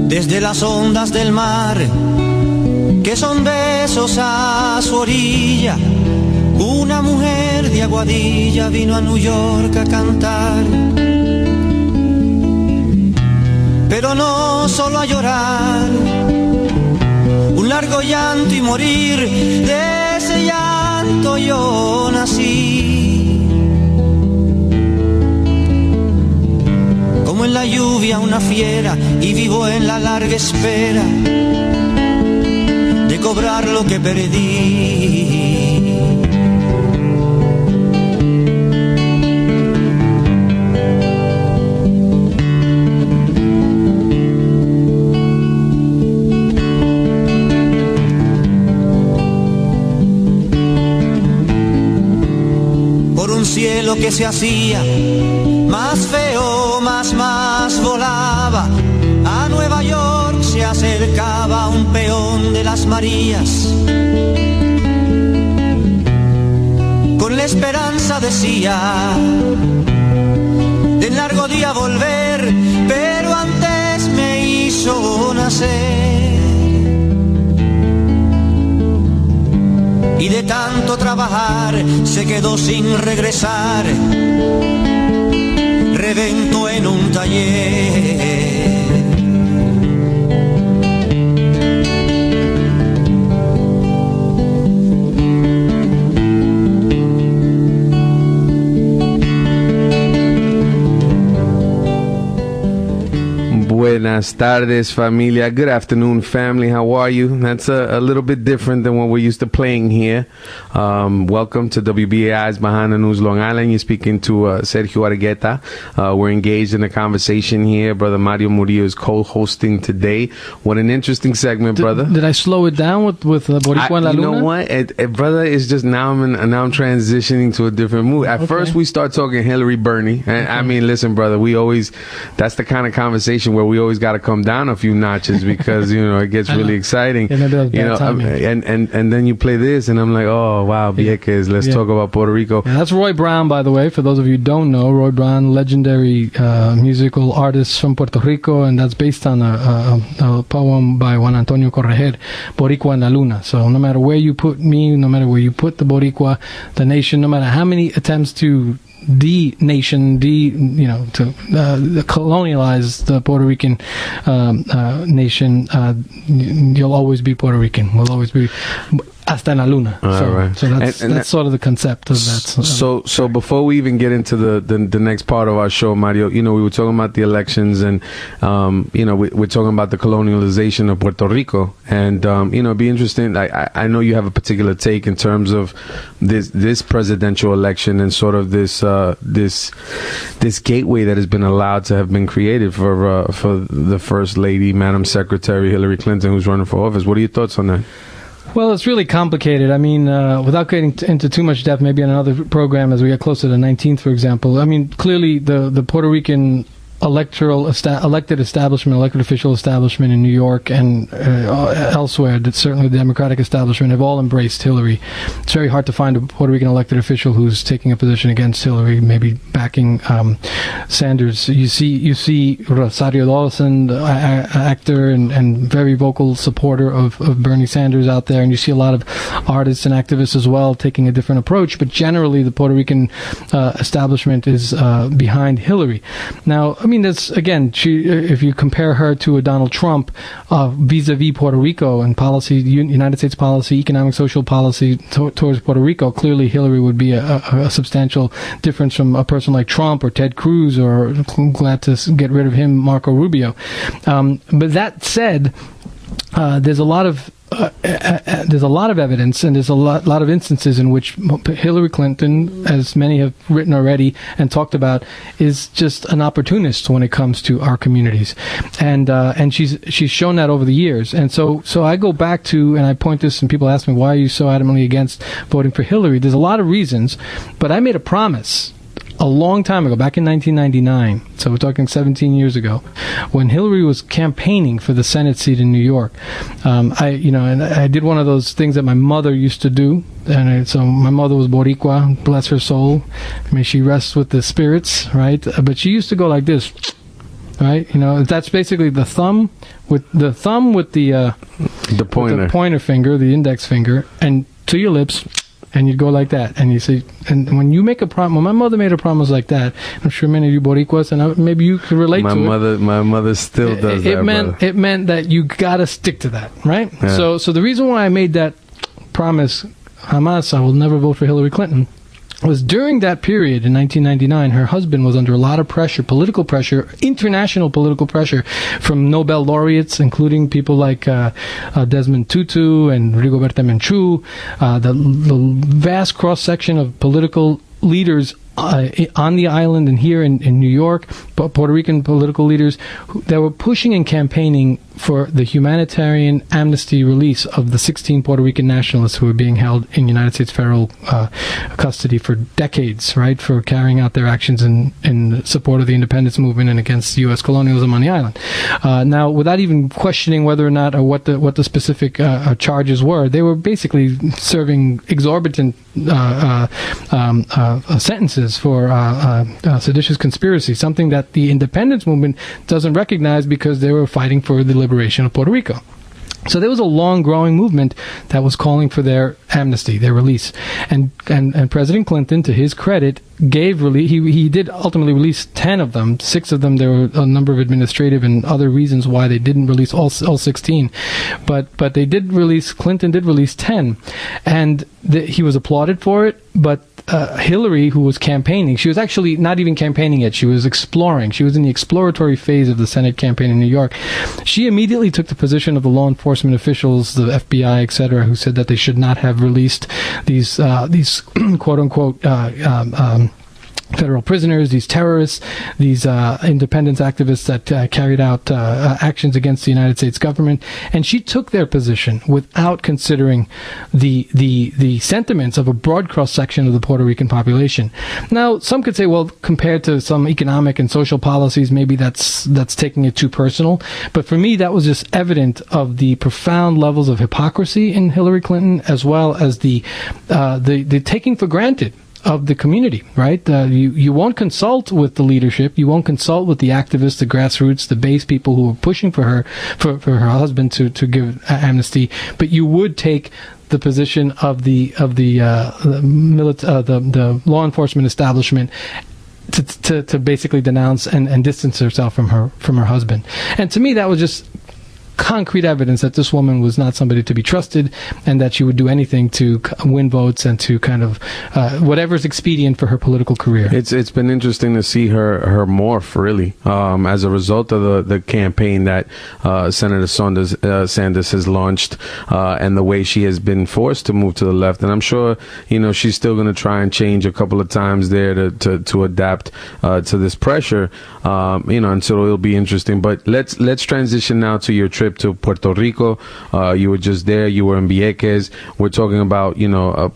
Desde las ondas del mar, que son besos a su orilla, una mujer de Aguadilla vino a New York a cantar. Pero no solo a llorar, un largo llanto y morir, de ese llanto yo nací. Como en la lluvia una fiera, y vivo en la larga espera de cobrar lo que perdí. Por un cielo que se hacía más feo, más volaba, a Nueva York se acercaba un peón de las Marías. Con la esperanza decía de largo día volver, pero antes me hizo nacer. Y de tanto trabajar se quedó sin regresar, reventó en un taller. Buenas tardes, familia. Good afternoon, family. How are you? That's a little bit different than what we're used to playing here. Welcome to WBAI's Behind the News Long Island. You're speaking to Sergio Argueta. We're engaged in a conversation here. Brother Mario Murillo is co-hosting today. What an interesting segment, brother. Did I slow it down with Boricua and La Luna? You know what? Brother, it's just now I'm transitioning to a different mood. At first, we start talking Hillary, Bernie. And I mean, listen, brother, that's the kind of conversation where we always got to come down a few notches because it gets really exciting. Yeah, and then you play this, and I'm like, oh wow, Vieques, let's talk about Puerto Rico. Yeah, that's Roy Brown, by the way. For those of you who don't know, Roy Brown, legendary musical artist from Puerto Rico, and that's based on a poem by Juan Antonio Correger, Boricua and La Luna. So no matter where you put me, no matter where you put the Boricua, the nation, no matter how many attempts to colonialize the Puerto Rican nation, you'll always be Puerto Rican. We'll always be. hasta en la luna. Right. So that's sort of the concept of that. So before we even get into the next part of our show, Mario, we were talking about the elections, and we're talking about the colonialization of Puerto Rico, and it'd be interesting. I know you have a particular take in terms of this presidential election and sort of this gateway that has been allowed to have been created for the First Lady, Madam Secretary Hillary Clinton, who's running for office. What are your thoughts on that? Well, it's really complicated. I mean, without getting into too much depth, maybe on another program as we get closer to the 19th, for example. I mean, clearly the Puerto Rican elected official establishment in New York and elsewhere, that certainly the Democratic establishment, have all embraced Hillary. It's very hard to find a Puerto Rican elected official who's taking a position against Hillary, maybe backing Sanders. You see Rosario Dawson, actor and very vocal supporter of Bernie Sanders out there, and you see a lot of artists and activists as well taking a different approach, but generally the Puerto Rican establishment is behind Hillary. Now, I mean, that's, again, if you compare her to a Donald Trump vis-a-vis Puerto Rico and policy, United States policy, economic, social policy towards Puerto Rico, clearly Hillary would be a substantial difference from a person like Trump or Ted Cruz, or glad to get rid of him, Marco Rubio. But that said, there's a lot of evidence, and there's a lot of instances in which Hillary Clinton, as many have written already and talked about, is just an opportunist when it comes to our communities, and she's shown that over the years. And so I go back to, and I point this, and people ask me, why are you so adamantly against voting for Hillary? There's a lot of reasons, but I made a promise a long time ago, back in 1999, so we're talking 17 years ago, when Hillary was campaigning for the Senate seat in New York. I did one of those things that my mother used to do, and so my mother was Boricua, bless her soul, may she rest with the spirits, right? But she used to go like this, right? That's basically the thumb with the pointer finger, the index finger, and to your lips. And you'd go like that, and you say, and when you make a promise, when my mother made a promise like that, I'm sure many of you Boricuas, and maybe you could relate to it. My mother still does that. It meant that you gotta stick to that, right? Yeah. So the reason why I made that promise, Hamas, I will never vote for Hillary Clinton, was during that period in 1999, her husband was under a lot of pressure, political pressure, international political pressure from Nobel laureates, including people like Desmond Tutu and Rigoberta Menchú, the vast cross-section of political leaders on the island and here in New York, Puerto Rican political leaders that were pushing and campaigning for the humanitarian amnesty release of the 16 Puerto Rican nationalists who were being held in United States federal custody for decades, right, for carrying out their actions in support of the independence movement and against U.S. colonialism on the island. Now, without even questioning whether or not, or what the specific charges were, they were basically serving exorbitant sentences for seditious conspiracy, something that the independence movement doesn't recognize because they were fighting for the liberation of Puerto Rico. So there was a long growing movement that was calling for their amnesty, their release. And President Clinton, to his credit, gave release. He did ultimately release 10 of them. 6 of them, there were a number of administrative and other reasons why they didn't release all 16. But they did release, Clinton did release 10. And he was applauded for it, but Hillary, who was campaigning, she was actually not even campaigning yet. She was exploring. She was in the exploratory phase of the Senate campaign in New York. She immediately took the position of the law enforcement officials, the FBI, etc., who said that they should not have released these quote-unquote federal prisoners, these terrorists, these independence activists that carried out actions against the United States government. And she took their position without considering the sentiments of a broad cross-section of the Puerto Rican population. Now, some could say, well, compared to some economic and social policies, maybe that's taking it too personal. But for me, that was just evident of the profound levels of hypocrisy in Hillary Clinton, as well as the taking for granted of the community, right? You won't consult with the leadership. You won't consult with the activists, the grassroots, the base people who are pushing for her husband to give amnesty. But you would take the position of the law enforcement establishment to basically denounce and distance herself from her husband. And to me, that was just concrete evidence that this woman was not somebody to be trusted, and that she would do anything to win votes and to kind of whatever's expedient for her political career. It's been interesting to see her morph, really, as a result of the campaign that Senator Sanders has launched, and the way she has been forced to move to the left. And I'm sure, she's still going to try and change a couple of times there to adapt to this pressure, and so it'll be interesting. But let's transition now to your trip to Puerto Rico. You were just there. You were in Vieques. We're talking about,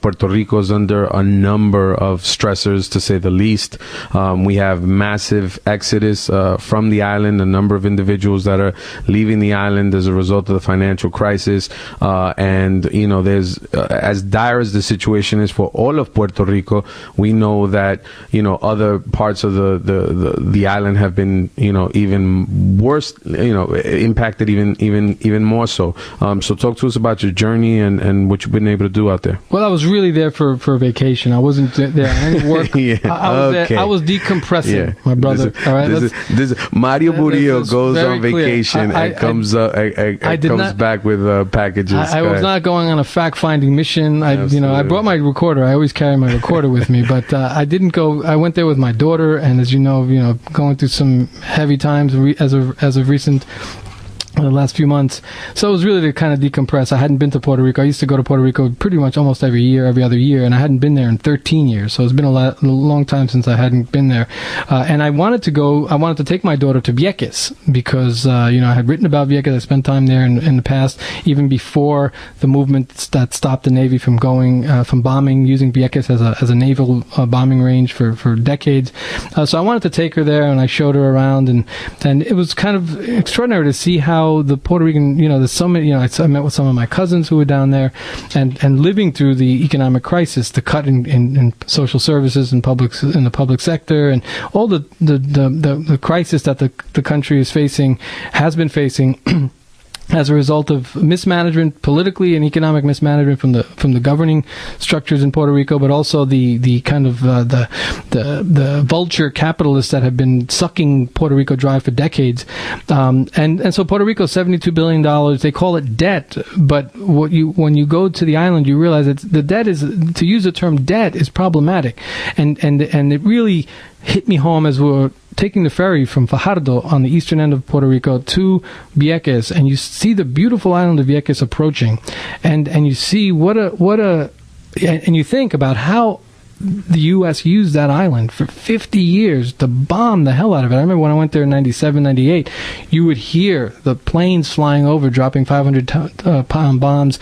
Puerto Rico's under a number of stressors, to say the least. We have massive exodus from the island, a number of individuals that are leaving the island as a result of the financial crisis. And, there's, as dire as the situation is for all of Puerto Rico, we know that, other parts of the island have been, even worse, impacted even more so. So talk to us about your journey and what you've been able to do out there. Well, I was really there for vacation. I wasn't there any work. Yeah, I was decompressing, my brother. All right, Mario Murillo goes on vacation clear. and comes back with packages. I was not going on a fact-finding mission. I brought my recorder. I always carry my recorder with me, but I didn't go. I went there with my daughter, and as you know, going through some heavy times as of recent. The last few months. So it was really to kind of decompress. I hadn't been to Puerto Rico. I used to go to Puerto Rico pretty much almost every other year, and I hadn't been there in 13 years. So it's been a long time since I hadn't been there. And I wanted to take my daughter to Vieques because, I had written about Vieques. I spent time there in the past, even before the movement that stopped the Navy from bombing, using Vieques as a naval bombing range for decades. So I wanted to take her there, and I showed her around, and it was kind of extraordinary to see how the Puerto Rican, there's so many, I met with some of my cousins who were down there and living through the economic crisis, the cut in social services and in the public sector, and all the crisis that the country has been facing as a result of mismanagement, politically and economic mismanagement from the governing structures in Puerto Rico, but also the kind of the vulture capitalists that have been sucking Puerto Rico dry for decades. And so Puerto Rico, $72 billion, they call it debt, but when you go to the island, you realize that the debt is, to use the term debt, is problematic, and it really hit me home as we were taking the ferry from Fajardo on the eastern end of Puerto Rico to Vieques, and you see the beautiful island of Vieques approaching, and you see and you think about how the U.S. used that island for 50 years to bomb the hell out of it. I remember when I went there in 97, 98, you would hear the planes flying over, dropping 500-pound bombs,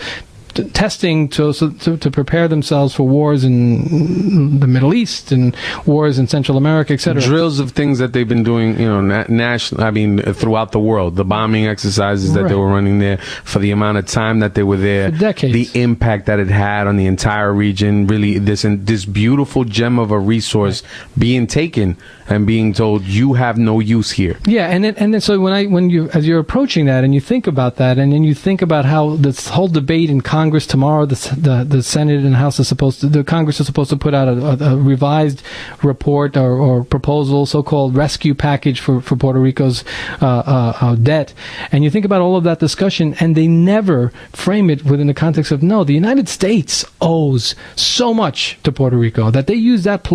testing to prepare themselves for wars in the Middle East and wars in Central America, etc. Drills of things that they've been doing, throughout the world. The bombing exercises that they were running there for the amount of time that they were there, for decades. The impact that it had on the entire region. Really, this beautiful gem of a resource being taken and being told you have no use here. Yeah, and then so as you're approaching that and you think about that, and then you think about how this whole debate in Congress tomorrow, the Senate and House the Congress is supposed to put out a revised report or proposal, so-called rescue package for Puerto Rico's debt, and you think about all of that discussion, and they never frame it within the context of, no, the United States owes so much to Puerto Rico that they use that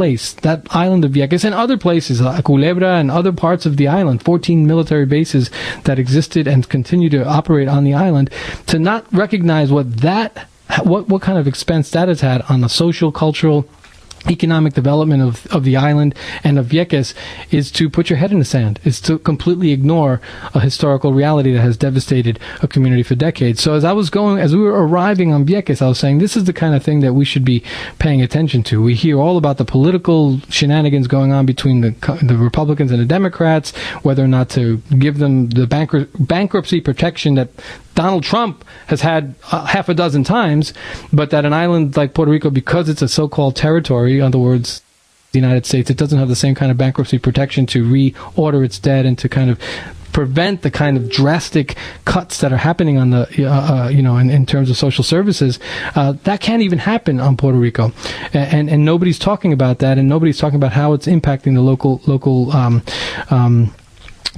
island of Vieques and other places, Culebra and other parts of the island, 14 military bases that existed and continue to operate on the island, to not recognize what kind of expense that has had on the social, cultural, economic development of the island and of Vieques, is to put your head in the sand, is to completely ignore a historical reality that has devastated a community for decades. So as we were arriving on Vieques, I was saying, this is the kind of thing that we should be paying attention to. We hear all about the political shenanigans going on between the Republicans and the Democrats, whether or not to give them the bankruptcy protection that Donald Trump has had half a dozen times, but that an island like Puerto Rico, because it's a so-called territory, in other words, the United States, it doesn't have the same kind of bankruptcy protection to reorder its debt and to kind of prevent the kind of drastic cuts that are happening on the, in terms of social services. That can't even happen on Puerto Rico, and nobody's talking about that, and nobody's talking about how it's impacting the local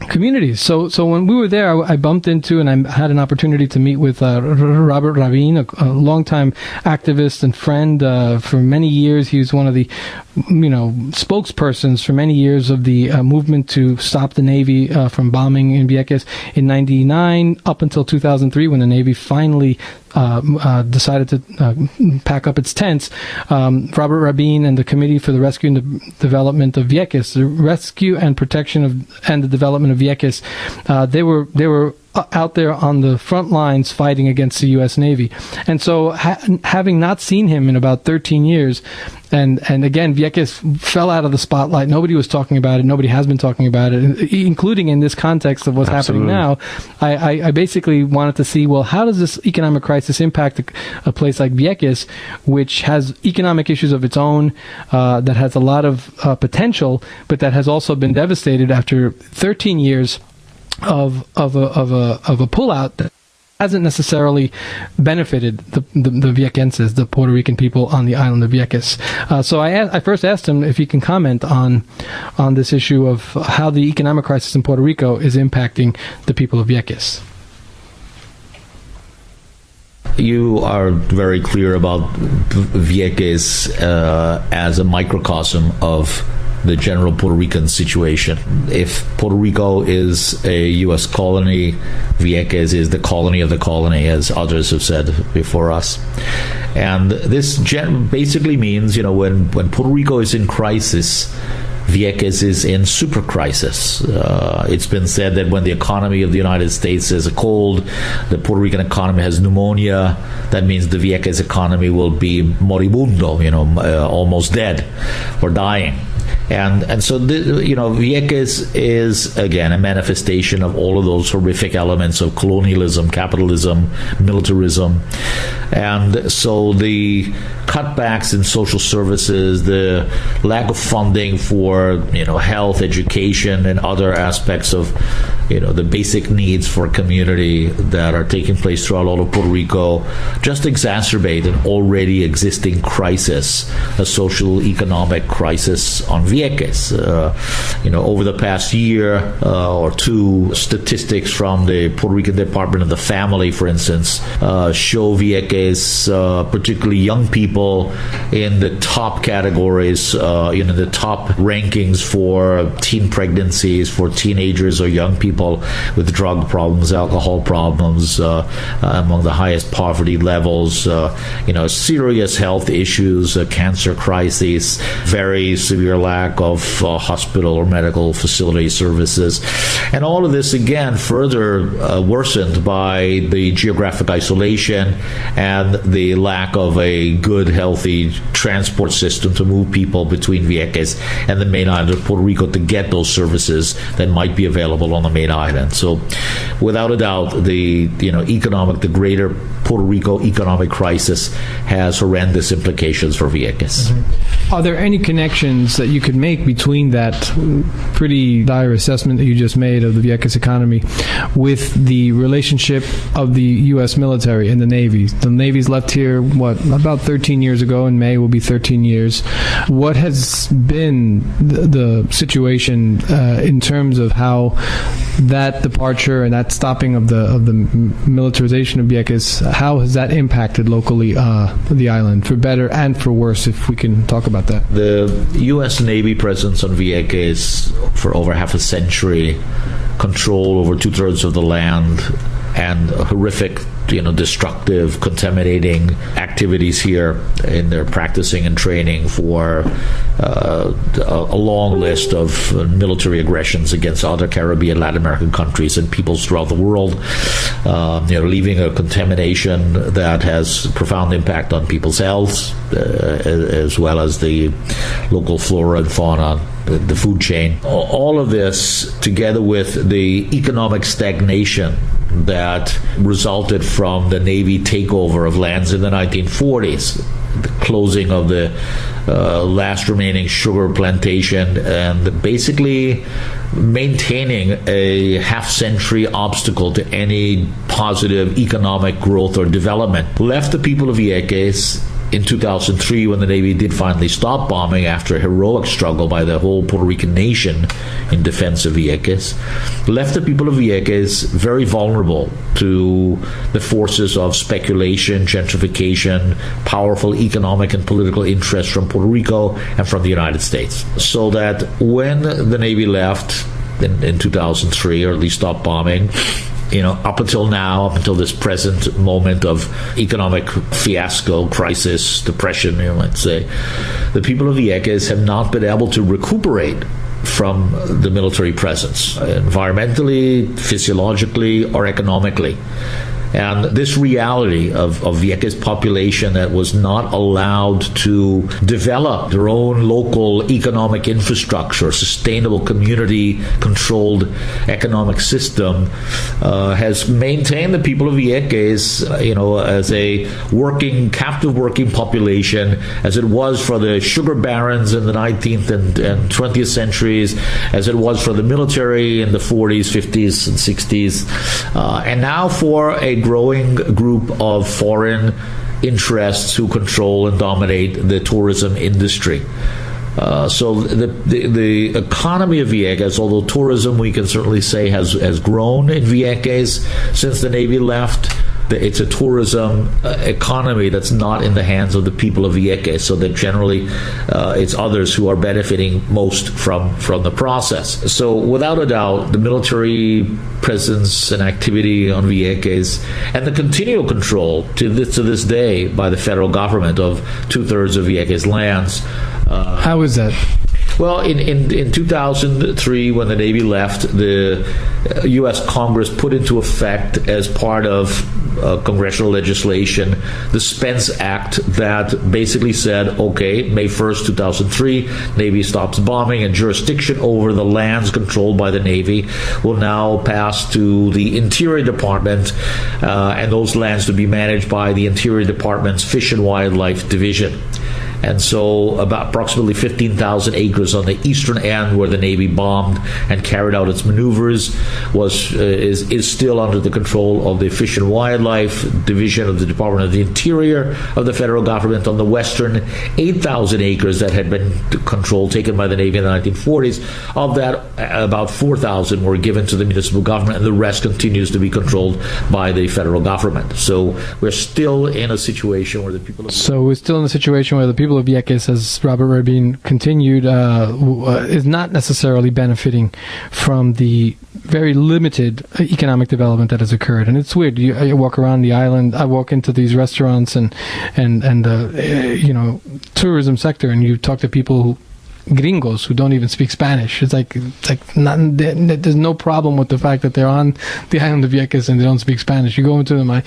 communities. So when we were there, I bumped into and I had an opportunity to meet with Robert Rabin, a longtime activist and friend for many years. He was one of the spokespersons for many years of the movement to stop the Navy from bombing in Vieques in '99 up until 2003, when the Navy finally decided to pack up its tents. Robert Rabin and the Committee for the Rescue and Development of Vieques, the Rescue and Protection and the Development of Vieques, they were out there on the front lines fighting against the U.S. Navy. And so having not seen him in about 13 years, and again, Vieques fell out of the spotlight. Nobody was talking about it. Nobody has been talking about it, including in this context of what's Absolutely. happening now. I basically wanted to see, well, how does this economic crisis impact a place like Vieques, which has economic issues of its own, that has a lot of potential, but that has also been devastated after 13 years of a pullout that hasn't necessarily benefited the Viequenses, the Puerto Rican people on the island of Vieques. So I first asked him if he can comment on this issue of how the economic crisis in Puerto Rico is impacting the people of Vieques. You are very clear about Vieques as a microcosm of the general Puerto Rican situation. If Puerto Rico is a U.S. colony, Vieques is the colony of the colony, as others have said before us. And this basically means, when Puerto Rico is in crisis, Vieques is in super crisis. It's been said that when the economy of the United States has a cold, the Puerto Rican economy has pneumonia, that means the Vieques economy will be moribundo, almost dead or dying. And so, Vieques is, again, a manifestation of all of those horrific elements of colonialism, capitalism, militarism. And so the cutbacks in social services, the lack of funding for, health, education, and other aspects of, the basic needs for community that are taking place throughout all of Puerto Rico just exacerbate an already existing crisis, a social economic crisis on Vieques. Over the past year or two, statistics from the Puerto Rican Department of the Family, for instance, show Vieques, particularly young people, in the top categories, the top rankings for teen pregnancies, for teenagers or young people with drug problems, alcohol problems, among the highest poverty levels, serious health issues, cancer crises, very severe lack of hospital or medical facility services. And all of this, again, further worsened by the geographic isolation and the lack of a good, healthy transport system to move people between Vieques and the main island of Puerto Rico to get those services that might be available on the main island. So, without a doubt, the greater Puerto Rico economic crisis has horrendous implications for Vieques. Mm-hmm. Are there any connections that you could make between that pretty dire assessment that you just made of the Vieques economy with the relationship of the U.S. military and the Navy? The Navy's left here, about 13 years ago. In May will be 13 years. What has been the situation in terms of how that departure and that stopping of the militarization of Vieques, how has that impacted locally the island, for better and for worse, if we can talk about that? The U.S. Navy presence on Vieques for over half a century, control over 2/3 of the land, and horrific, destructive, contaminating activities here in their practicing and training for a long list of military aggressions against other Caribbean, Latin American countries and peoples throughout the world, leaving a contamination that has profound impact on people's health, as well as the local flora and fauna, the food chain. All of this, together with the economic stagnation that resulted from the Navy takeover of lands in the 1940s, the closing of the last remaining sugar plantation, and basically maintaining a half-century obstacle to any positive economic growth or development, left the people of Vieques in 2003, when the Navy did finally stop bombing after a heroic struggle by the whole Puerto Rican nation in defense of Vieques, left the people of Vieques very vulnerable to the forces of speculation, gentrification, powerful economic and political interests from Puerto Rico and from the United States. So that when the Navy left in 2003, or at least stopped bombing, up until now, up until this present moment of economic fiasco, crisis, depression, let's say, the people of Vieques have not been able to recuperate from the military presence, environmentally, physiologically, or economically. And this reality of Vieques population that was not allowed to develop their own local economic infrastructure, sustainable community-controlled economic system, has maintained the people of Vieques, as a captive working population, as it was for the sugar barons in the 19th and 20th centuries, as it was for the military in the 40s, 50s, and 60s, and now for a growing group of foreign interests who control and dominate the tourism industry. So the economy of Vieques, although tourism, we can certainly say, has grown in Vieques since the Navy left, it's a tourism economy that's not in the hands of the people of Vieques, so that generally it's others who are benefiting most from the process. So without a doubt, the military presence and activity on Vieques and the continual control to this day by the federal government of 2/3 of Vieques lands. How is that? Well, in 2003, when the Navy left, the U.S. Congress put into effect, as part of congressional legislation, the Spence Act, that basically said, okay, May 1st, 2003, Navy stops bombing, and jurisdiction over the lands controlled by the Navy will now pass to the Interior Department, and those lands to be managed by the Interior Department's Fish and Wildlife Division. And so approximately 15,000 acres on the eastern end where the Navy bombed and carried out its maneuvers is still under the control of the Fish and Wildlife Division of the Department of the Interior of the federal government. On the western 8,000 acres that had been taken by the Navy in the 1940s, of that about 4,000 were given to the municipal government, and the rest continues to be controlled by the federal government. So we're still in a situation where the people of Vieques, as Robert Rabin continued, is not necessarily benefiting from the very limited economic development that has occurred. And it's weird. You walk around the island. I walk into these restaurants and tourism sector, and you talk to people gringos who don't even speak Spanish. It's like there's no problem with the fact that they're on the island of Vieques and they don't speak Spanish. You go into them, I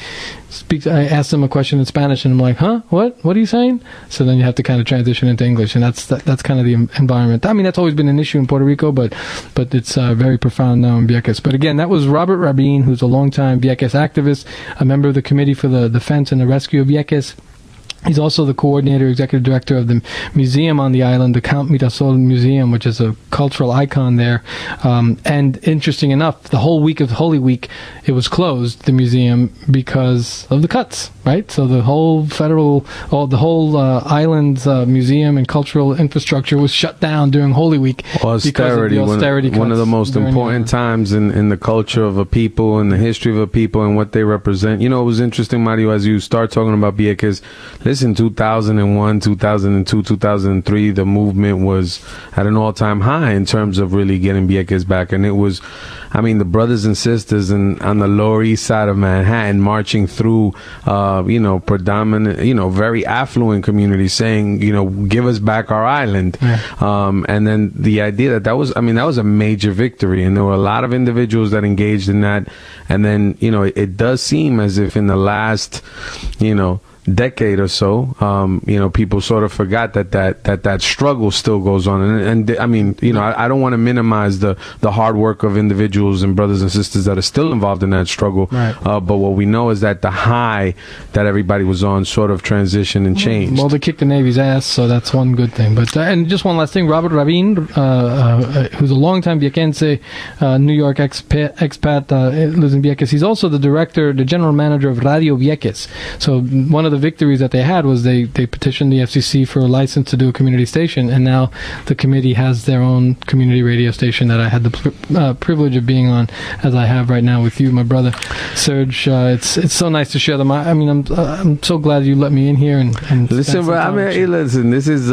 ask them a question in Spanish, and I'm like, huh? What are you saying? So then you have to kind of transition into English, and that's kind of the environment. I mean, that's always been an issue in Puerto Rico, but it's very profound now in Vieques. But again, that was Robert Rabin, who's a longtime Vieques activist, a member of the Committee for the Defense and the Rescue of Vieques. He's also the coordinator, executive director of the museum on the island, the Count Mirasol Museum, which is a cultural icon there. And interesting enough, the whole week of Holy Week, it was closed, the museum, because of the cuts, right? So the whole island's museum and cultural infrastructure was shut down during Holy Week. Austerity, one of the most important times in the culture of a people and the history of a people and what they represent. It was interesting, Mario, as you start talking about Vieques. Listen, 2001, 2002, 2003, the movement was at an all-time high in terms of really getting Vieques back. And it was, the brothers and sisters on the Lower East Side of Manhattan marching through, predominant, very affluent communities saying, give us back our island. Yeah. And then the idea that was a major victory. And there were a lot of individuals that engaged in that. And then, it does seem as if in the last, decade or so, people sort of forgot that struggle still goes on, and I don't want to minimize the hard work of individuals and brothers and sisters that are still involved in that struggle. Right. But what we know is that the high that everybody was on sort of transitioned and changed. Well, they kicked the Navy's ass, so that's one good thing. But and just one last thing, Robert Rabin, who's a longtime Viequense, New York expat, lives in Vieques. He's also the general manager of Radio Vieques. So one of the victories that they had was they petitioned the FCC for a license to do a community station, and now the committee has their own community radio station that I had the privilege of being on, as I have right now with you, my brother Serge. It's so nice to share them. I mean, I'm so glad you let me in here and listen, bro. I mean, hey, listen. This is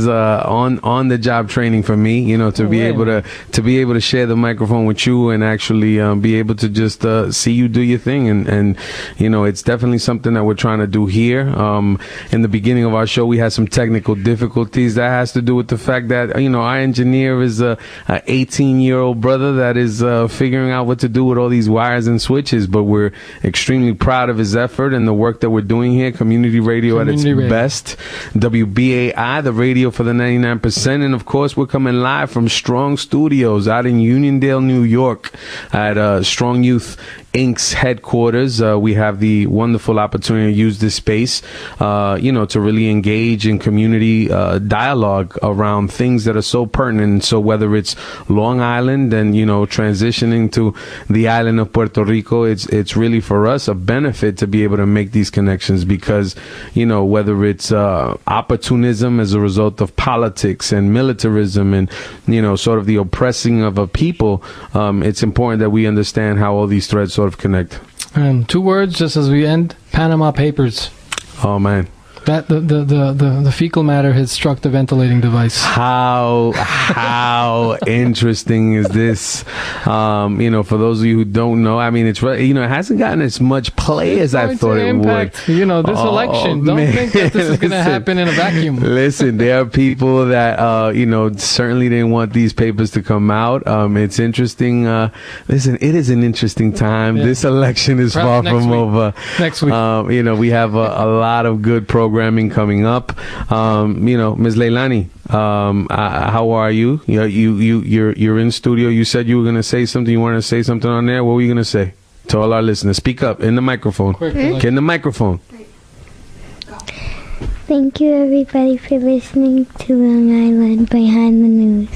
on the job training for me. You know, to be able to share the microphone with you and actually be able to just see you do your thing, and you know, it's definitely something that we're trying to do here. In the beginning of our show, we had some technical difficulties. That has to do with the fact that, you know, our engineer is a 18-year-old brother that is figuring out what to do with all these wires and switches. But we're extremely proud of his effort and the work that we're doing here. Community radio at its best. WBAI, the radio for the 99%. And of course, we're coming live from Strong Studios out in Uniondale, New York, at Strong Youth Inc.'s headquarters. We have the wonderful opportunity to use this space, you know, to really engage in community dialogue around things that are so pertinent. So whether it's Long Island and, you know, transitioning to the island of Puerto Rico, it's really for us a benefit to be able to make these connections, because, you know, whether it's opportunism as a result of politics and militarism and, you know, sort of the oppressing of a people, it's important that we understand how all these threads sort of connect. 2 words just as we end: Panama Papers. Oh man, that the fecal matter has struck the ventilating device. How interesting is this? You know, for those of you who don't know, I mean, it's, you know, it hasn't gotten as much play as I thought it would. You know, this election. Don't think that this is going to happen in a vacuum. Listen, there are people that you know, certainly didn't want these papers to come out. It's interesting. Listen, it is an interesting time. Yeah. This election is far from over. Next week, you know, we have a lot of good programming coming up. You know, Ms. Leilani, how are you? You're in studio. You said you were going to say something. You wanted to say something on there. What were you going to say to all our listeners? Speak up in the microphone. Get in the microphone. Thank you, everybody, for listening to Long Island Behind the News.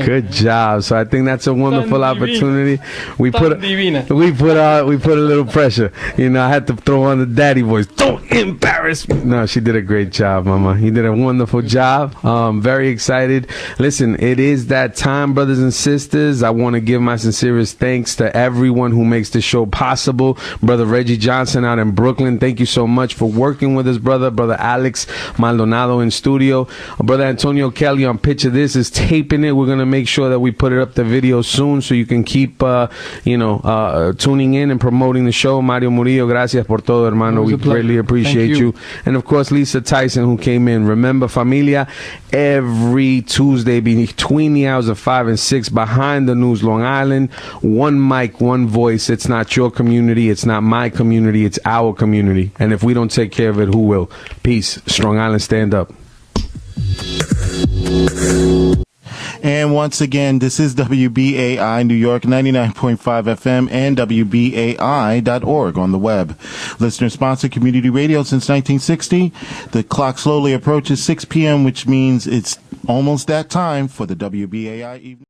Good job. So I think that's a wonderful opportunity. We put a little pressure. You know, I had to throw on the daddy voice. Don't embarrass me. No, she did a great job, Mama. You did a wonderful job. Very excited. Listen, it is that time, brothers and sisters. I want to give my sincerest thanks to everyone who makes this show possible. Brother Reggie Johnson out in Brooklyn, thank you so much for working with us, brother. Brother Alex Maldonado in studio. Brother Antonio Kelly on Picture This is taping it. We're going to make sure that we put it up the video soon so you can keep, you know, tuning in and promoting the show. Mario Murillo, gracias por todo, hermano. We greatly appreciate you. And of course, Lisa Tyson, who came in. Remember, familia, every Tuesday between the hours of 5 and 6, Behind the News Long Island, one mic, one voice. It's not your community. It's not my community. It's our community. And if we don't take care of it, who will? Peace. Strong Island, stand up. And once again, this is WBAI New York 99.5 FM and WBAI.org on the web. Listener-sponsored community radio since 1960. The clock slowly approaches 6 p.m., which means it's almost that time for the WBAI evening.